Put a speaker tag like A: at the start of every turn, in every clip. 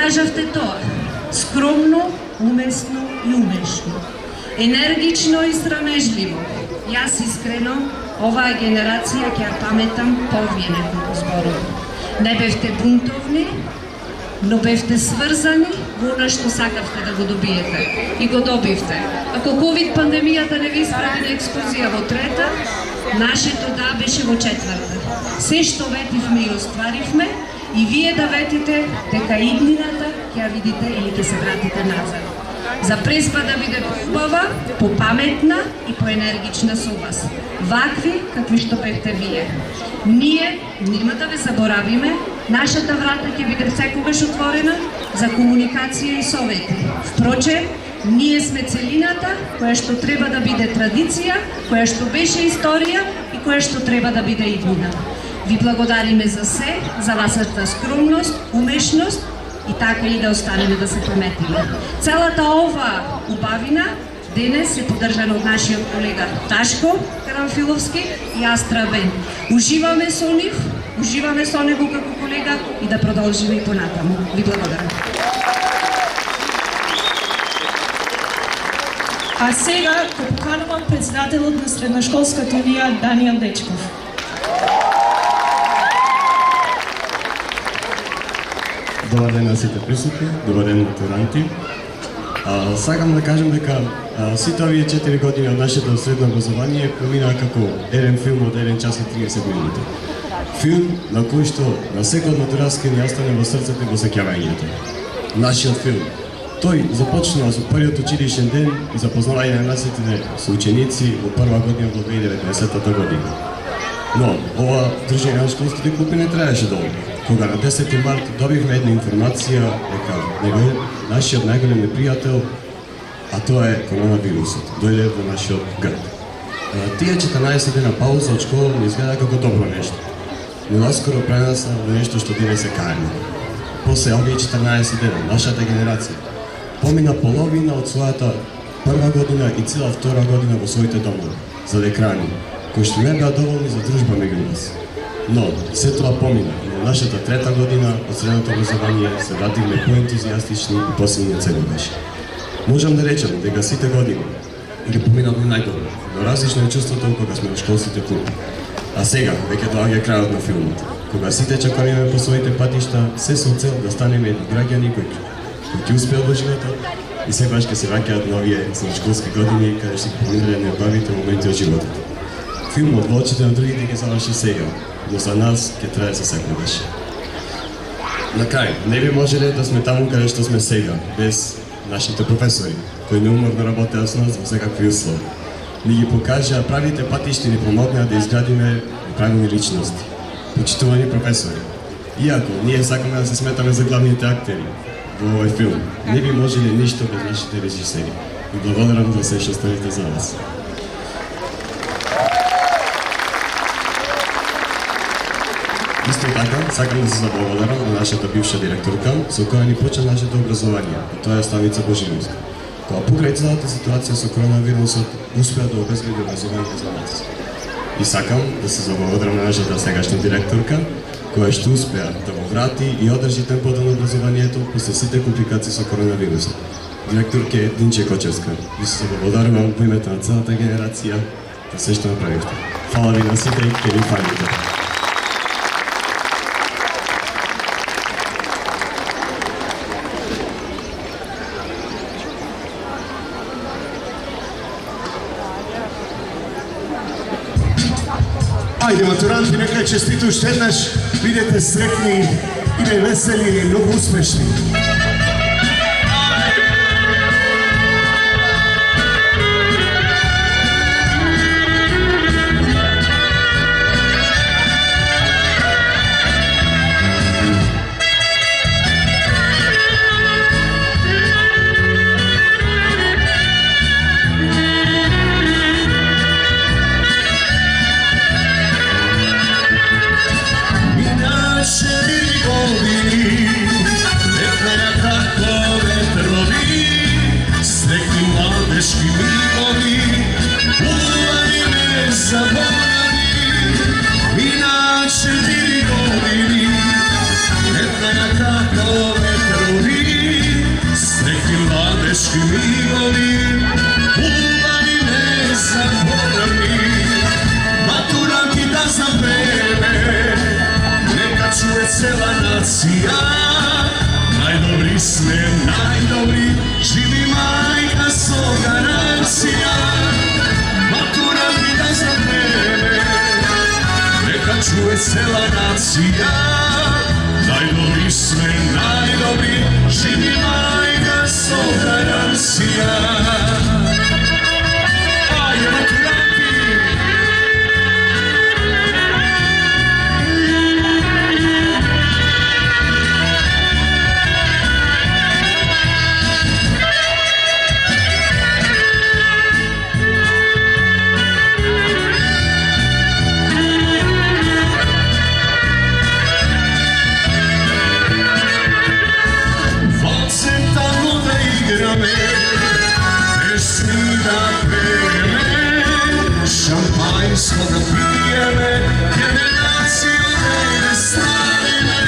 A: покажавте тоа. Скромно, умесно и умешно. Енергично и срамежливо. Јас искрено, оваа генерација ќе ја паметам по овие неколку зборови. Не бевте бунтовни, но бевте сврзани во она што сакавте да го добиете. И го добивте. Ако ковид пандемијата не ви исправи на екскурзија во трета, нашето да беше во четврта. Се што ветивме и остваривме, и вие да ветите дека иднината ќе ја видите или ќе се вратите назад. За преспа да биде поубава, попаметна и поенергична со вас. Вакви какви што бевте вие. Ние нема да ве заборавиме, нашата врата ќе биде секогаш отворена за комуникација и совети. Впрочем, ние сме целината која што треба да биде традиција, која што беше историја и која што треба да биде иднина. Ви благодариме за се, за вашата скромност, умешност и така и да останеме да се паметиме. Целата ова убавина денес е поддржана од нашиот колега Ташко Карамфиловски и Астра Бен. Уживаме со нив, уживаме со него како колега и да продолжиме и понатаму. Ви благодарам.
B: А сега го поканувам председателот на Средношколската унија Данијел Дечков.
C: Добар ден на сите присутни, добар ден матуранти. Сакам да кажам дека сите овие 4 години од нашето средно образование преминаа како еден филм од 1 час и 30 минути. Филм на кој што на секој од матурански ни остане во срцето и во сеќавањето. Нашиот филм. Тој започнува со првиот училишен ден и запознавање на нашите соученици во прва година во 2019 година. Но, ова држање на школските клупи не траеше долго. Кога на 10 март добивме една информација дека нашиот најголем непријател, а тоа е коронавирусот, дојде во нашиот град. Тие 14 дена пауза од школа не изгледа како добро нешто, но наскоро пренаса во нешто што денес се каеме. После овие 14 дена, нашата генерација помина половина од својата прва година и цела втора година во своите домови, за екрани, кои што не беа доволни за дружба меѓу нас. Но, се тоа помина и во нашата трета година од средното образование се вративме поентузијастични и посилни целогаш. Можам да речем дека сите години ги поминавме најдобро, но различно е чувството кога сме во школските клуби. А сега, веќе доаѓа крајот на филмот, кога сите чекариме по своите патишта, се со цел да станеме едни граѓани кои ќе успеат во животот и секогаш ќе се враќаат новие школски години каде што ќе поминале најубавите моменти од животот. Филмот во очите на другите ќе заврши сега, но за нас ќе трае за секогаш. На крај, не би можеле да сме таму каде што сме сега, без нашите професори, кои неуморно работеа со нас во секакви услови. Ни ги покажаа правите патишти и ни помогнаа да изградиме правилни личности. Почитувани професори. Иако ние сакаме да се сметаме за главните актери во овој филм, не би можеле ништо без нашите режисери. И благодарам за се што ставите за вас. Исто така, сакам да се заблагодарам на нашата бивша директорка, со која ни почна нашето образование, и тоа е Ставица Божиновска, која покрај целата ситуација со коронавирусот успеа да обезбеди образование за нас. И сакам да се заблагодарам на нашата сегашна директорка, која што успеа да го врати и одржи темпото на образованието после сите компликации со коронавирусот. Директорке Динче Кочевска, ви се заблагодарувам во името на целата генерација за се што направивте. Фала ви на сите и ќе ви фалите.
D: Ајде, матуранти, нека честито уште еднаш, бидете среќни и весели и многу успешни. cela nacija, najdobri sme, najdobri, živi majka svoga nacija, maturanti da zapreme, neka čuje cela nacija, najdobri sme, najdobri, živi majka svoga nacija. Ajde, maturanti! Šampanjsko da pijeme, generaciju da ne stavime,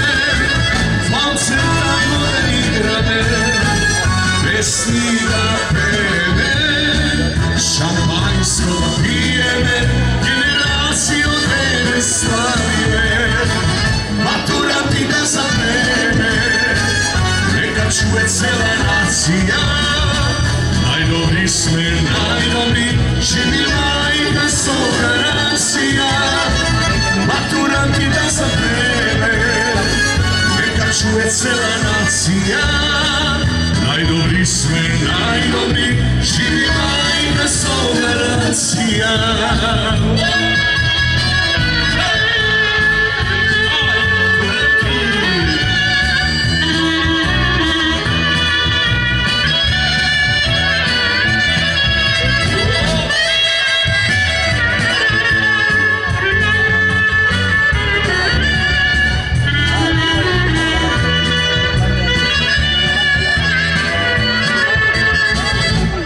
D: valce tamo da igrame, pesmi da peme. Šampanjsko da pijeme, generaciju da ne stavime, maturanti da zapreme, neka čuje cela nacija. Najdobri sme, najdobri, živi majka svoga nacija, maturanti da zapreme, neka čuje cela nacija. Najdobri sme, najdobri, živi majka svoga nacija.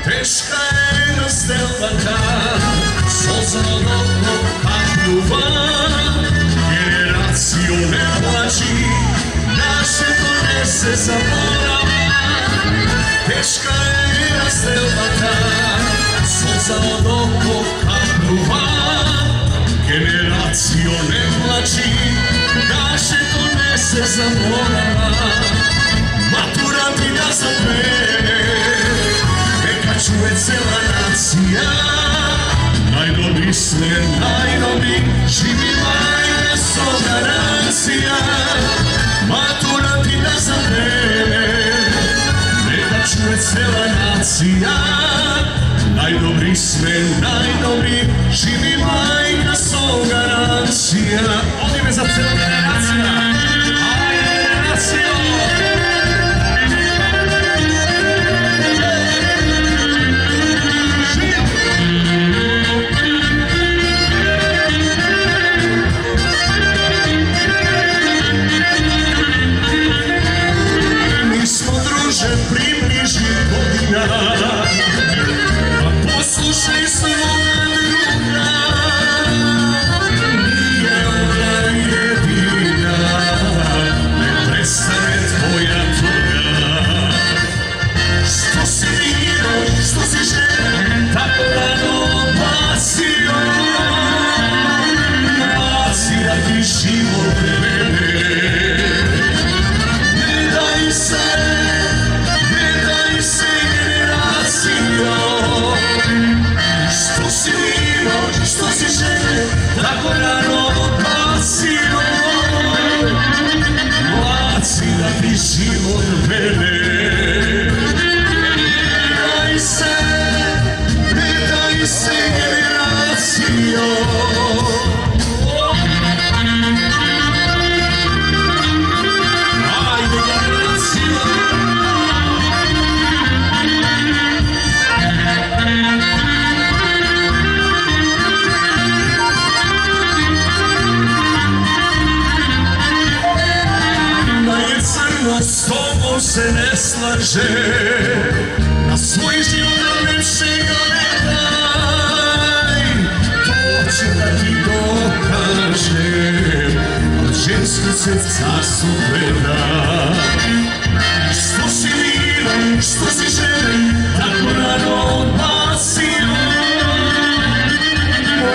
D: Teška je nostalgija, solza od oka pljuva, generaciju ne plaći, naše donese zaborava. Teška je nostalgija, solza od oka pljuva, generaciju ne plaći, naše donese zaborava. Maturanti da zapreme, čuje cela nacija, najdobri sme, najdobri, živi majka svoga nacija, maturanti da zapreme, neka čuje cela nacija, najdobri sme, najdobri, živi majka svoga nacija. Ovdje za cela generacija, ajde generacijo! Približi godina, pa poslušaj svoga druga, nije ona jedina, ne prestane tvoja tuga. Što si mirao, što si žena, tako rano odbacio, baci da ti život mene, ne daj se. Što si imao, što si žene, tako rano odbacio, baci da ti život mene. Ne daj se generacijo. Ajde generacijo. S tobom se ne slaže, na svoj život lepšega ne daj, to ću da ti dokažem, od žensko se carstvo gleda. Što si milo, što si žene, tako rano odbacio,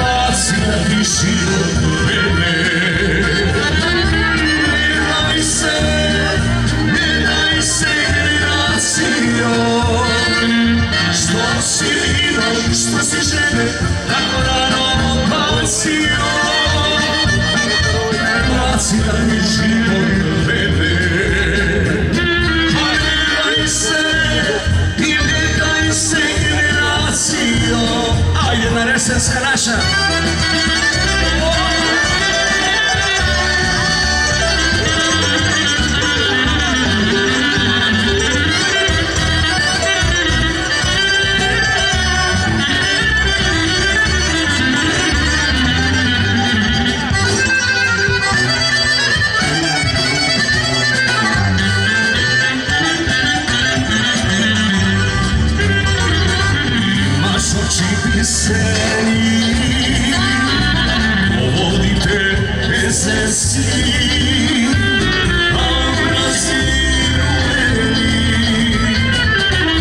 D: baci da ti život mene. Jeseni, povodite jeseni, a u Brazilu meni,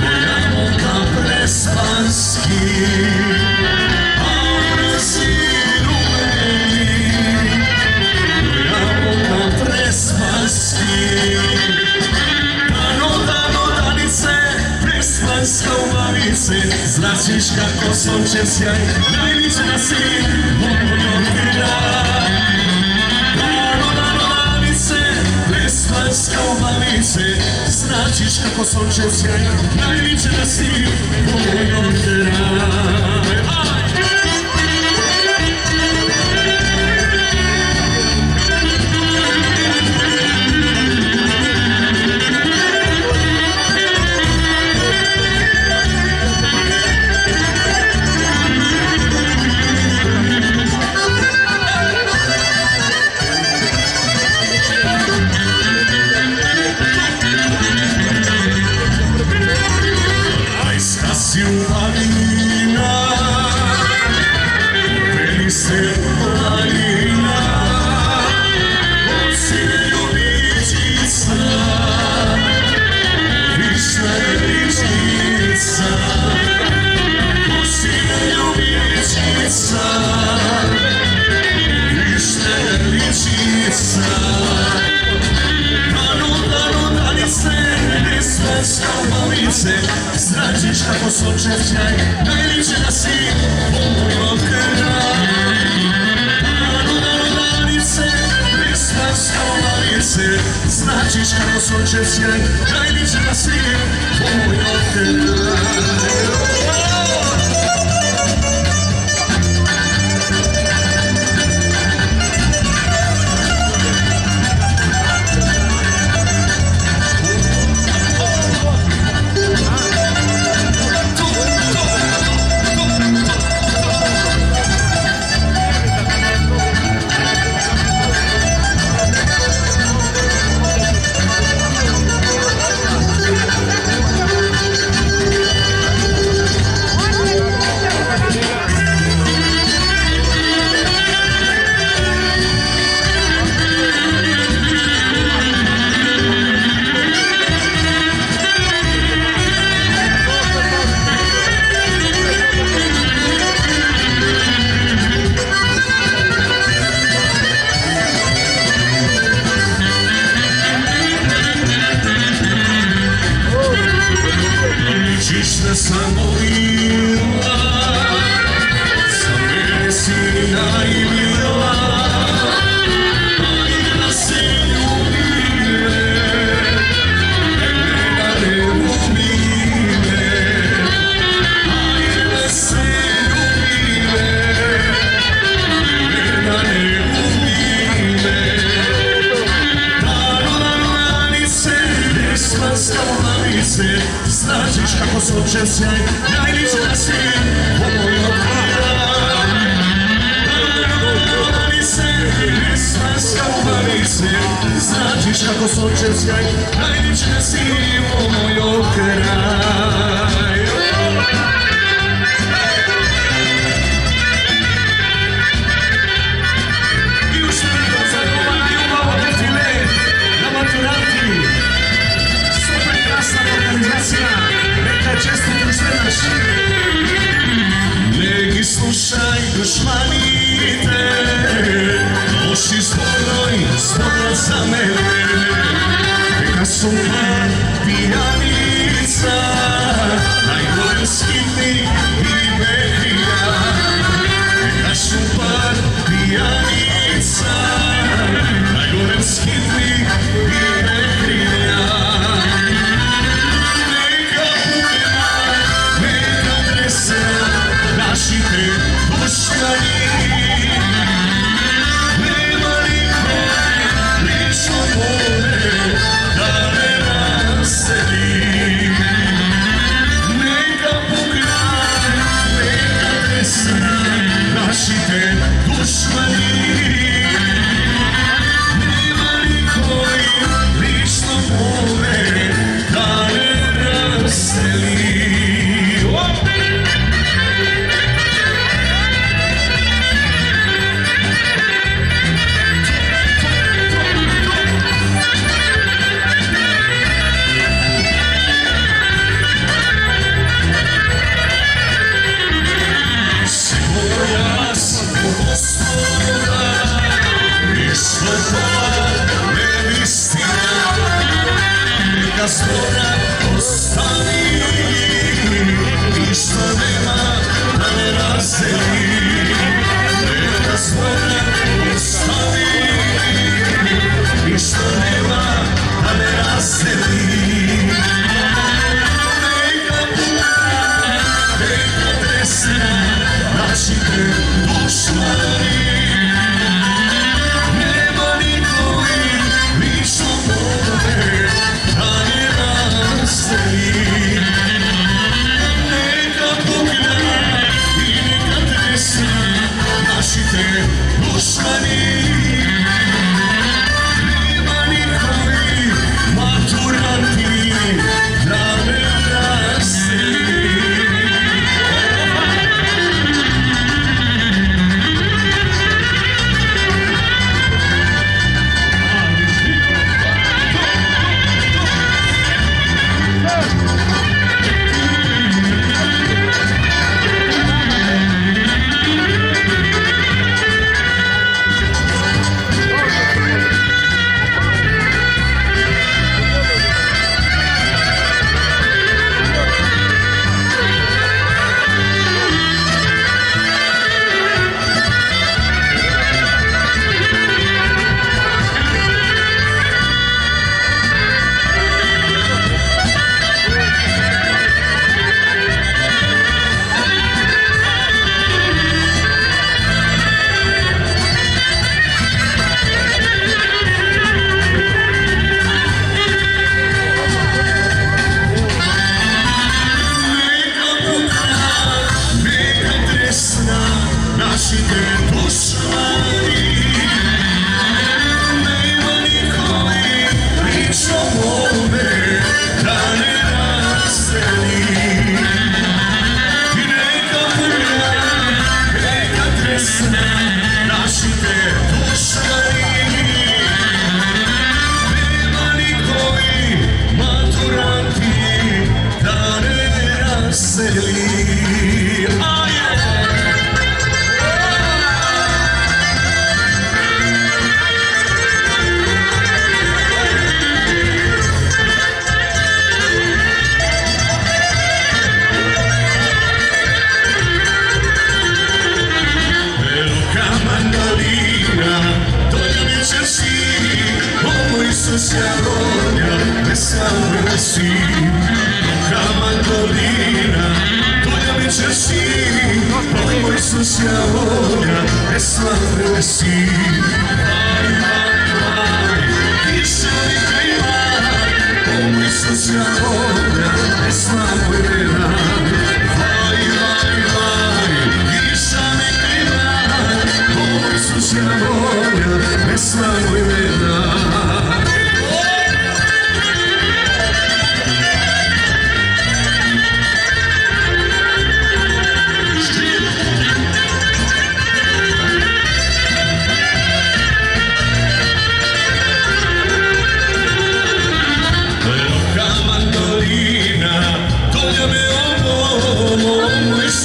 D: Pojamo prespanski, a u Brazilu meni, Pojamo prespanski. Prespanska umavice, značiš kako sončev sjaj najviše na svijet mojom kraj. Umavice, prespanska umavice, značiš kako sončev sjaj najviše na svijet mojom kraj. Alina, veli se Alina, od sine ljubičica, višna je ličica, od sine ljubičica, višna je ličica. Prespanska umavice, značiš kako sončev sjaj najviše na svijet mojom kraj. Umavice, prespanska umavice, značiš kako sončev sjaj najviše na svijet mojom kraj. Ličiš samo bila, za mene si najmila, ali da se ljubile, mene ne umile, ali da se ljubile, mene ne umile. Prespanska umavice, značiš kako sončev sjaj najviše na svijet mojom kraj. Prespanska umavice, značiš kako sončev sjaj najviše na svijet mojom kraj. I još jednom zadovoljna ljubav od defile na maturanti. Krasna organizacija, neka čestite sve naši. Neki slušaj dušmanite, loši zbora za mene. Neka su par pijanica, najgore skidni i medija. Neka su par pijanica, najgore skidni i medija. Našite dušmani sloboda i sloboda ne istina. Neka zbora ostavi i što nema da ne razdeli. Neka zbora ostavi i što nema da ne razdeli. Neka puka, neka tresna, načite dušmani. Nema nikovi ni slobode da ne razdeli. Neka pukne i neka tresna, načite dušmani. Nema nikovi maturanti da ne razdeli. Našite dušmani, nema nikovi ni slobode da ne razdeli. I neka puna, neka tresna, našite dušmani. Nema nikovi maturanti da ne razdeli. Se agonia, me sangue sì, la mandolina, tu mi dici sì, poi si agonia, me sangue sì. Vai, vai, vai, chi se mi prima, poi si agonia, me sangue verrà. Vai, vai, vai, chi se mi prima, poi si agonia, me sangue verrà.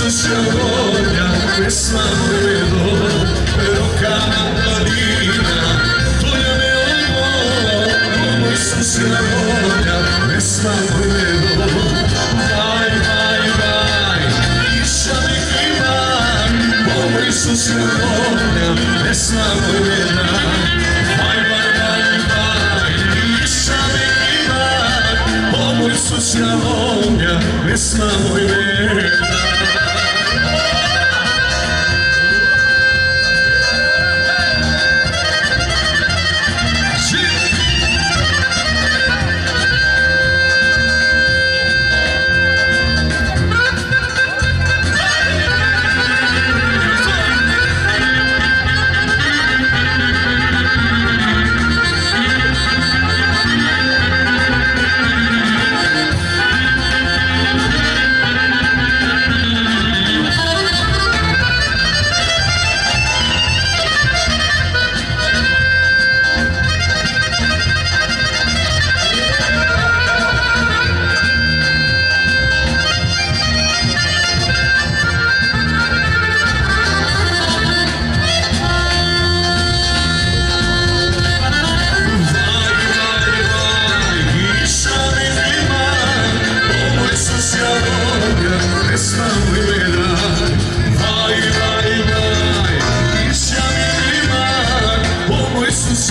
D: Se agonia, me sangue vedo, pero cantarina, tóllame ojo, como eso se agonia, me sangue vedo. Vai, vai, vai, deixa-me queimar, como eso se agonia, me sangue vedo. Vai, vai, vai, vai, deixa-me queimar, como eso se agonia, me sangue vedo.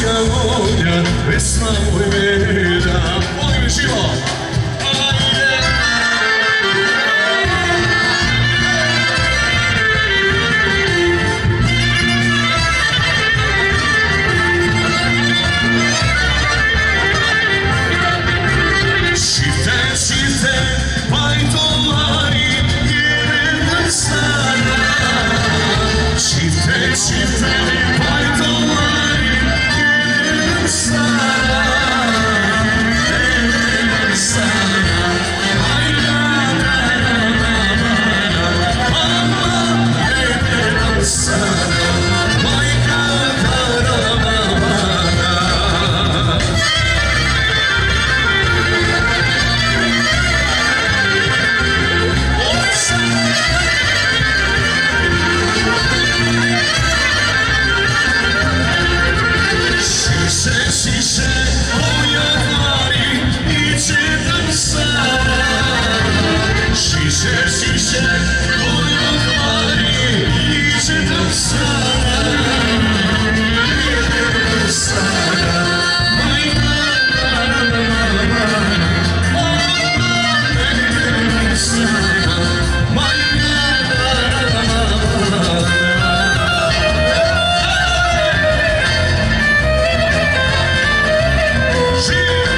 D: Srpska volja, pesma vojveda. Volim živo! Ajde! Çifte faytonları yeniden sana. Çifte faytonları yeniden sana. Yeniden sana. Yeniden sana. Vay kadarama bana. Şişe o yanları içinden sana. Şişe o yanları içinden sana. İçinden sana.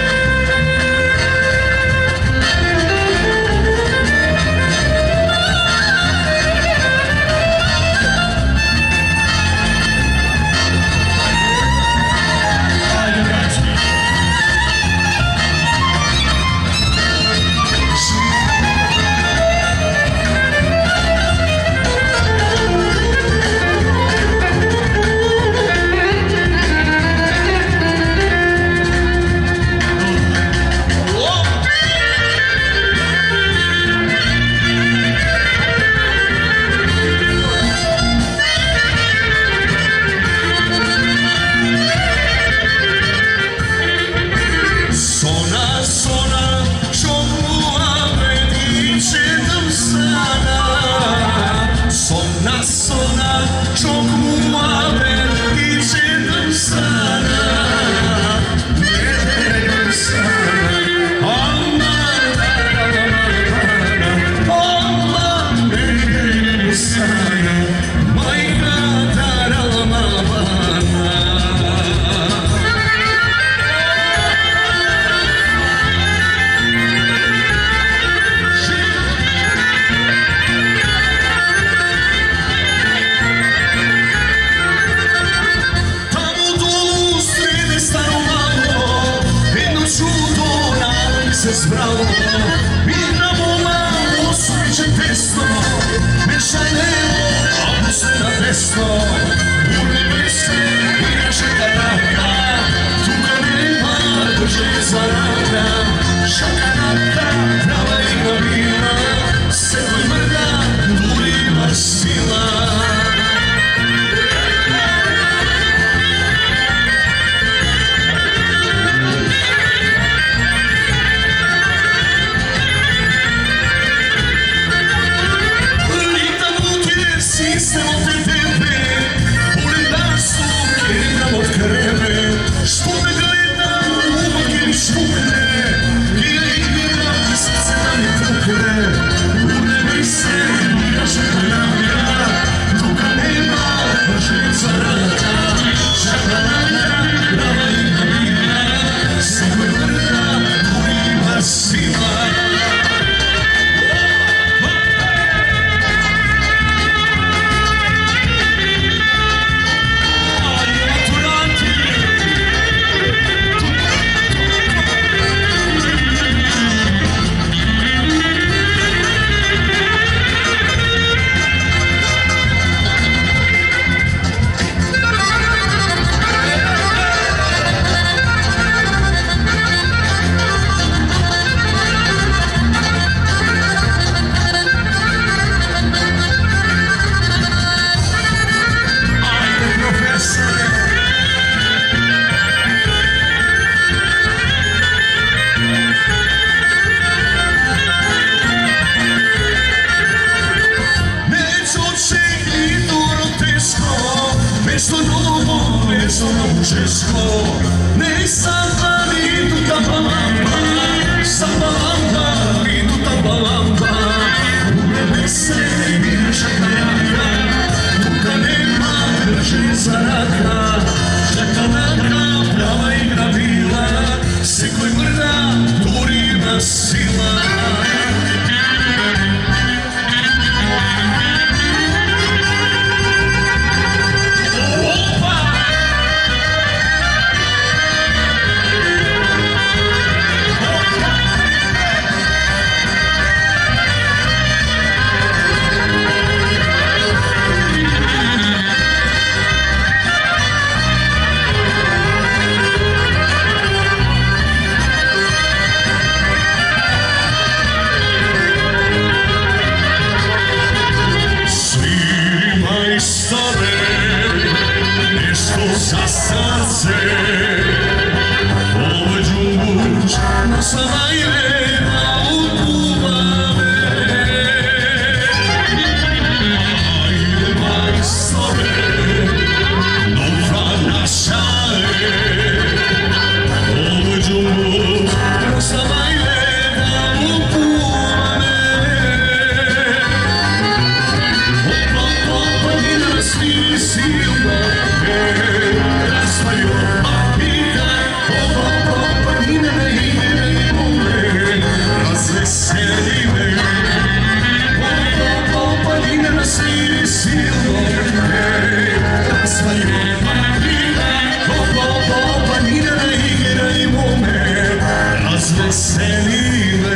D: Sonra çok muhabbet içirdim sana. Sonra çok muhabbet içirdim sana. Ne dedim sana? Allah ne dedim sana? Vay kadar alma bana. Se zbralo, vidimo malo sreće pesno, mešalemo, a se na desno, urne se i naše kanaka, tuga nema drže za rada, šakanaka, prava i novina, se mrda, durima sila. Što me gleda, uvijek šupne. nešto mnogo češko. Ne samba ni tu ta balamba, samba lamba ni tu ta balamba. Ugledaj se i miriša kajaka, tuka nema drži zaraka. Čakalaka, prava igra bila, se koji mrda, turina sila. Za srce ovo džumbuć sama je na upuvame. Ajde majstore, nova naša je. Ovo džumbuć sama je na upuvame. Opa, opa, ni nas ni silno. Svoju papira, oba popadine i mume, razveseli me. Oba popadine na sviri silno me, svoju papira, oba popadine i mume, razveseli me.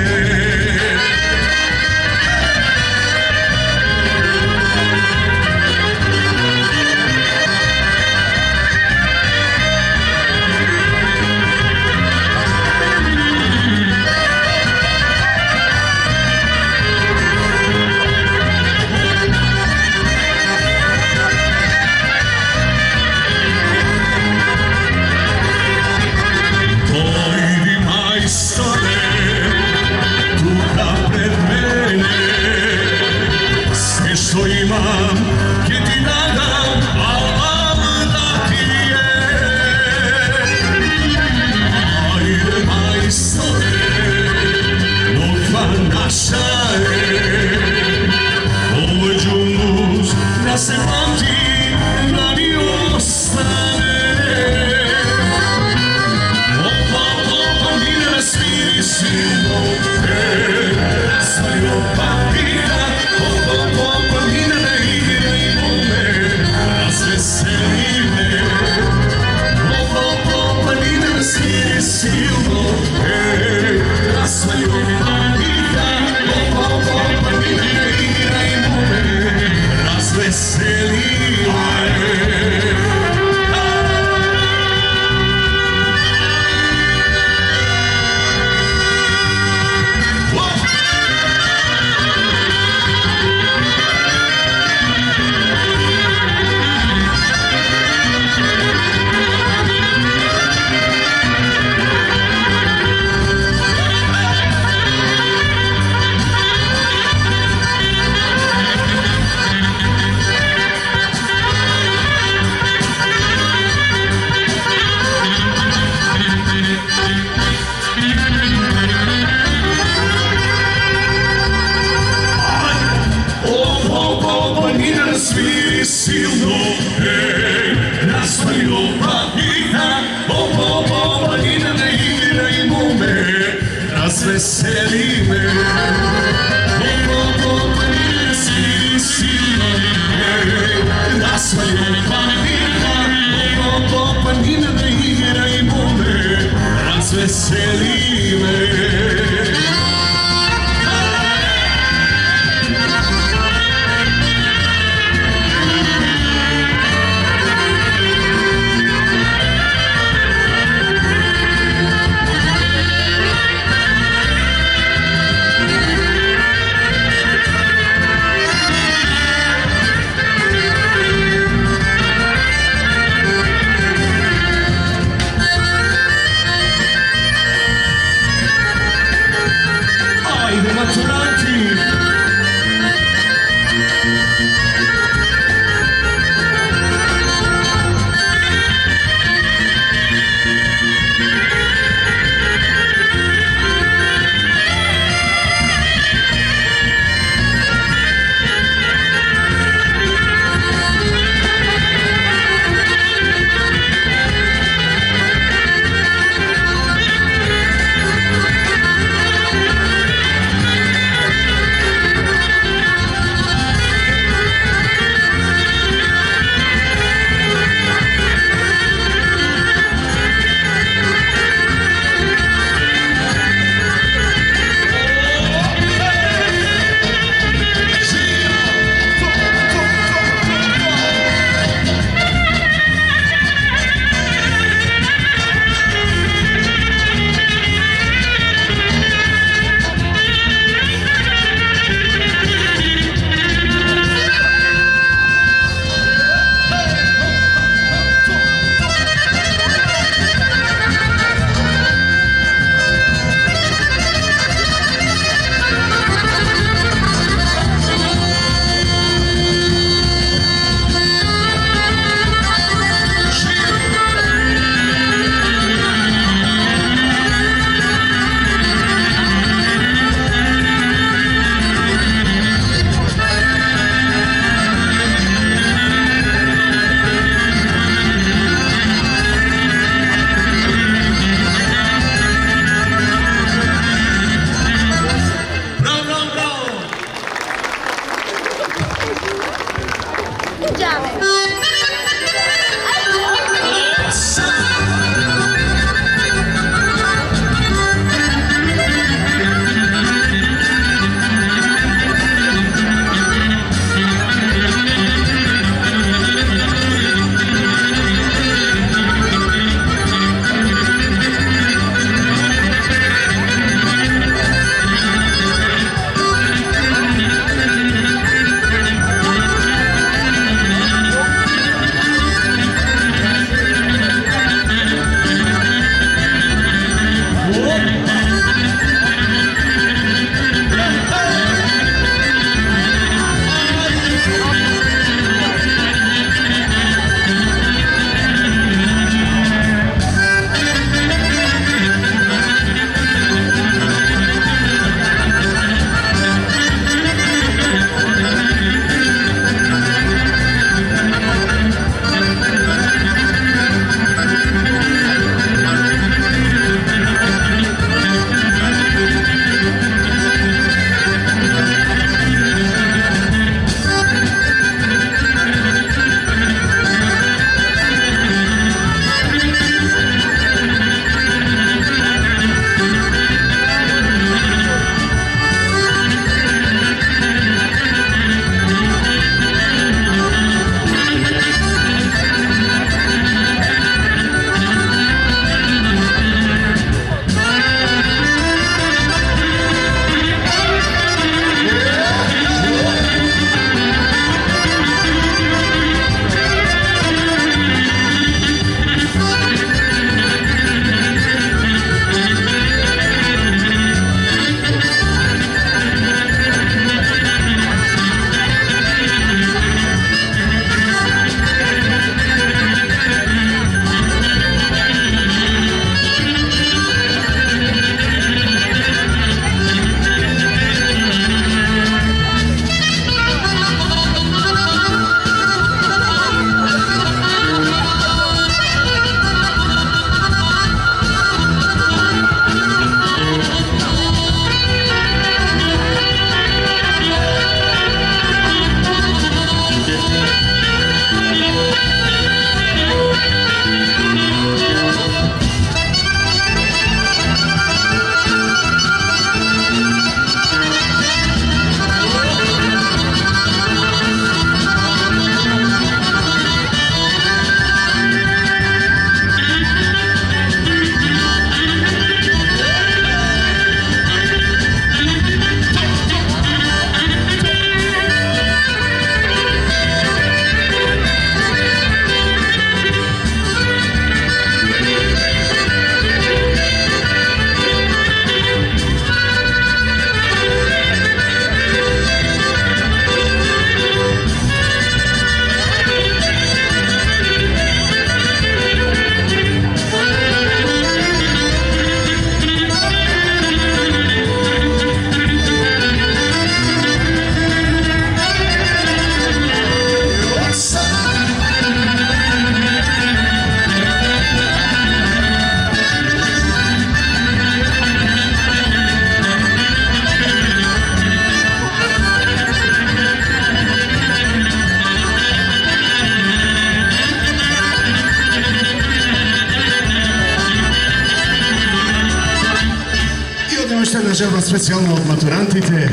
C: želba specijalno od maturantite,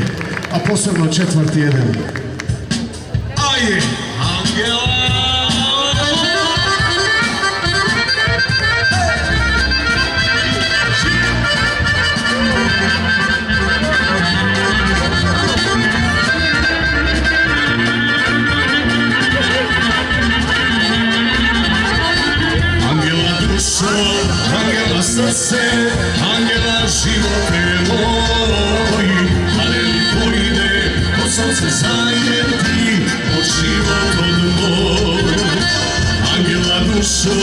C: a posebno četvrti jedan.
D: Ajde, Angela! Angela srce, Angela živote moj, ale li pojde, od sunce zajedem ti, od život od moj. Angela dušo,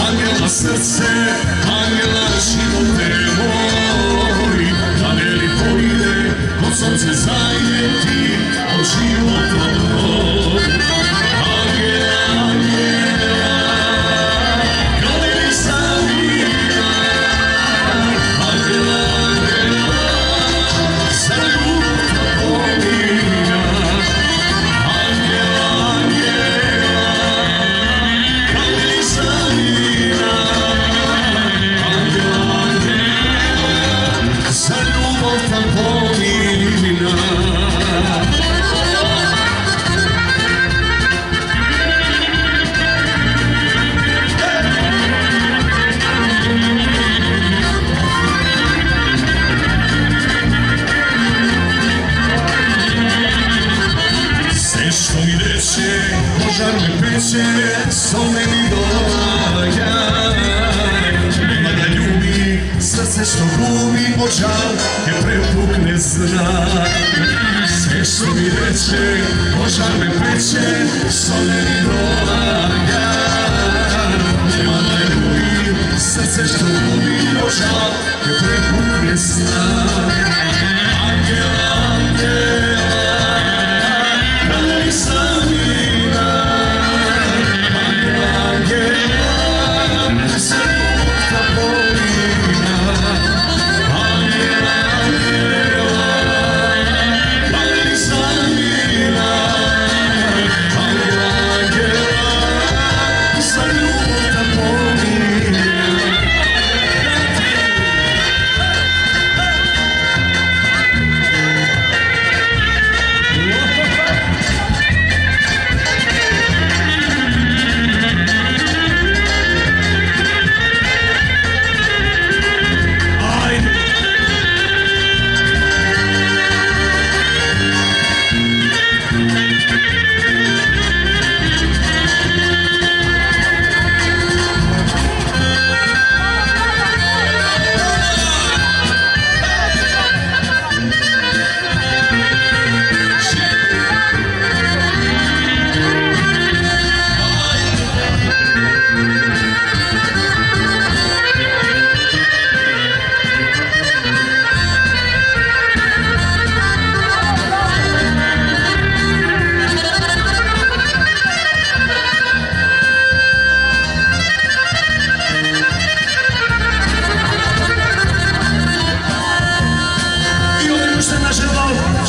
D: Angela srce, Angela živote moj, ale li pojde, od sunce zajedem ti, od život od moj. Angela, Angela, požar me peče, some mi doja. Nema da ljubi, srce što gubi, očal je prepuk ne zna. Sve što mi reče, požar me peče, some mi doja. Nema da ljubi, srce što gubi, očal je prepuk ne zna. Angela, Angela, kada li sam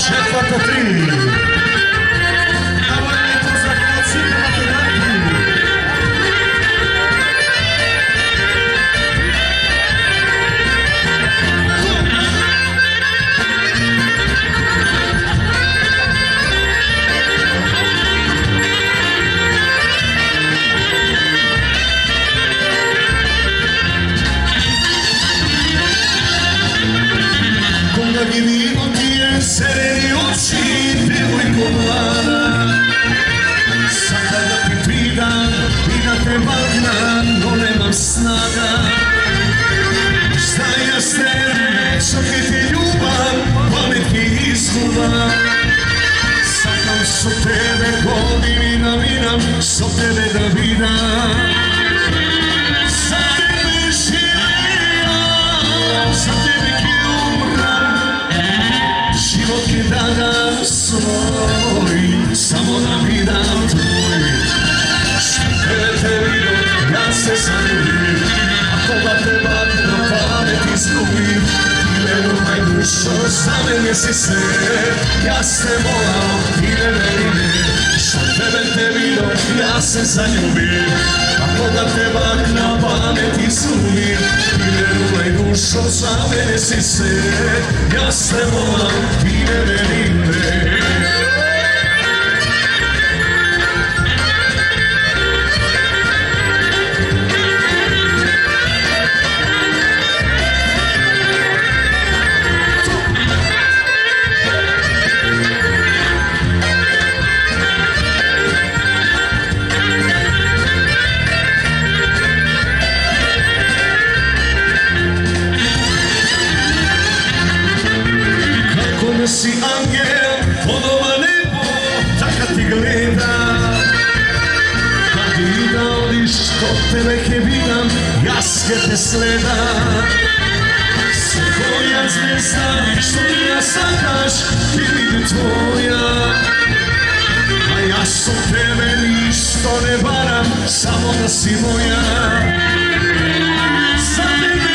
D: četvrta tri. Divino ti je sereni oči, devojko mlada. Sad kada pripridam i da te vagnam, no nemam snaga. Znaj jasne, čak i ti ljubav, pamet mi izguba. Sakam so tebe godinina minam, so tebe da vidam. Za tebe živim, za tebe ki umram. Život je danas svoj, samo da vidam tvoj. Što tebe te vidim, ja se zaljubim, a koga te na pamet izgubim. Ti me umaj dušo, za mene si sve, ja se volao, ti ne veri me. Što tebe te vidim, ja se zaljubim, a koga te na pamet izgubim. Ti me umaj dušo, dušo, za mene si se, ja se volam, ti ne meni me. Si angel, od ova nebo, taka ti gleda. Kad i da odiš, kod tebe ke vidim, jaske te sleda. Se koja zvijezda, što ti ja sakaš, ti vidi tvoja. A ja sam tebe ništo ne varam, samo da si moja. Za tebe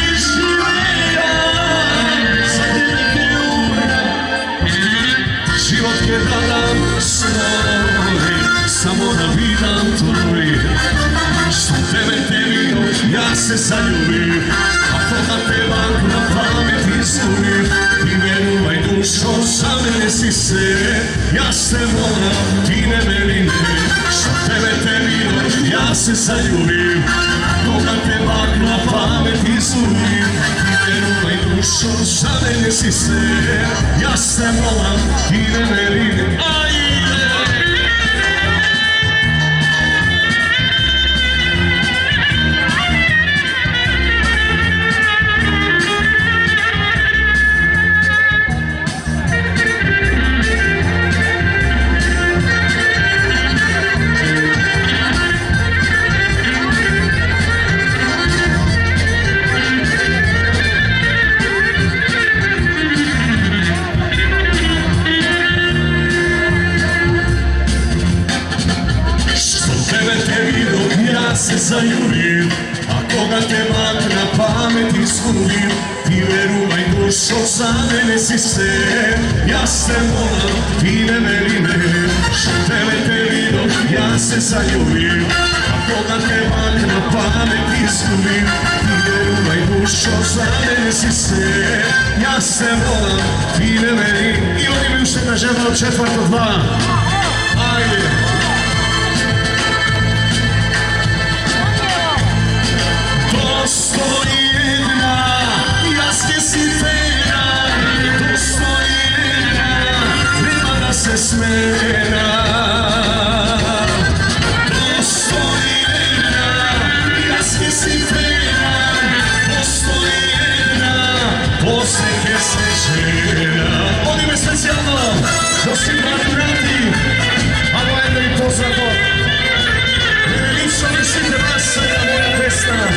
D: život je dadan svoj, samo da vidim tvoj. Što tebe te vidim, ja se zaljubim, a koga te bank na pamet izgubim. Ti veruj dušo, za mene si se, ja se volam, ti ne meni ne. Što tebe te vidim, ja se zaljubim, a koga te bank na pamet izgubim. Ti veruj dušo, za mene si se, ja se volam, ti ne meni ne. Ja se zaljubim, a koga te mak na pamet izgubim. Ti veruj dušo, za mene si se, ja se volam, ti ne meni me. Što tebe te vidim, ja se zaljubim, a koga te mak na pamet izgubim. Ti veruj dušo, za mene si se, ja se volam, ti ne meni. I oni mi još jedna žena od 4/2. Ajde. Postoji jedna, jaske si fena, postoji jedna, nema da se smena. Postoji jedna, jaske si fena, postoji jedna, poseke se žena. Oni me specijalno, da si vrati, a moja i poznato. Mene lično mislite vas, moja pesna.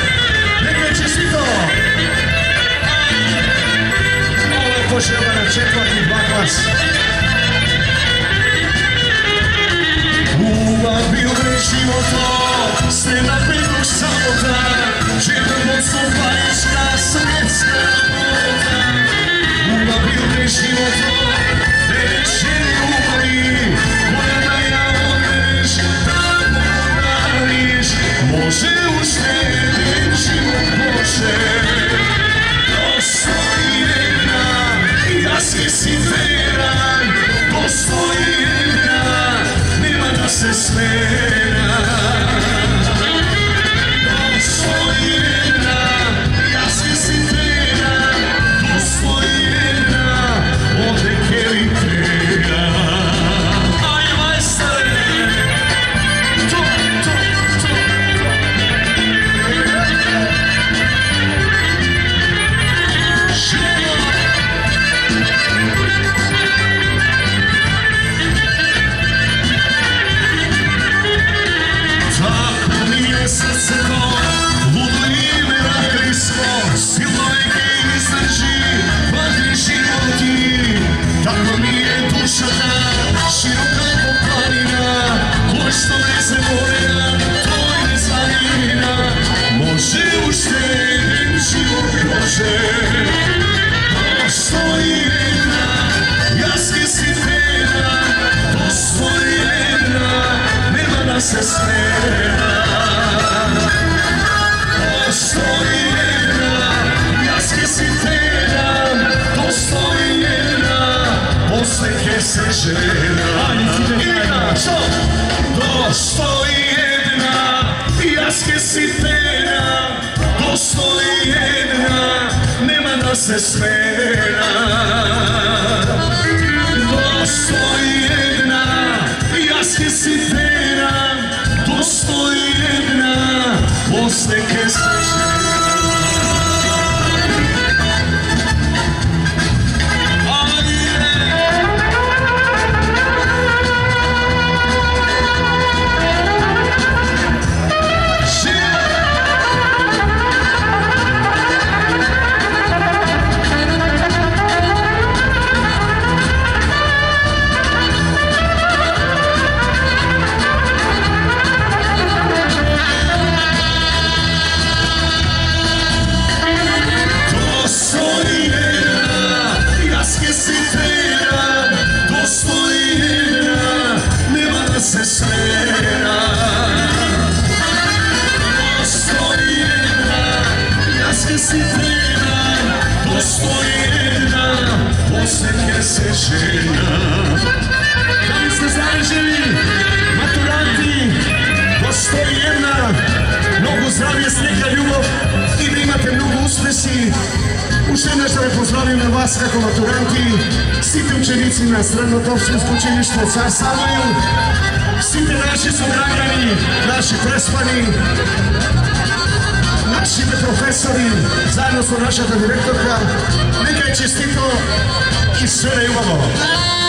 D: Neka je čestito! Ovo je poželja na 4/2 glas. Ubavi u me životo, sve na petu samota, živim od slovajska sredska lepota. Ubavi u me životo, neće ubavi, moja da ja odeš, da morališ, može uštediti život Bože. Postoji jedna, jaske si veran, postoji jedna, nema da se smena. Postoji jedna, jaske si veran, postoji jedna, ovdje keli krena. Ajde majstore, to. Tako mi je srce ko, ludo i meraklisko, silno je gej izdrži, vadi životi. Tako mi je duša ta, široka poplanina, ko što meze morena, to je zanina. Može uštediti život Bože. Postoji jedna, jaske si fena, postoji jedna, nema da se smena. sitena, dostojna, nema da se smena. Dostojna, jaske sitena, dostojna, posle se žena. Da li ste zaželi, maturanti, postoji jedna mnogo zdravije snega ljubav i da imate mnogo uspesi. Ušte nešto da pozdravim na vas kako maturanti, svite učenici na Srednjotovskom učilištu Car Samuil, svite naši sugrađani, naši prespani, naši profesori, zajedno su naša direktorka, neka je čestito i sve da imamo.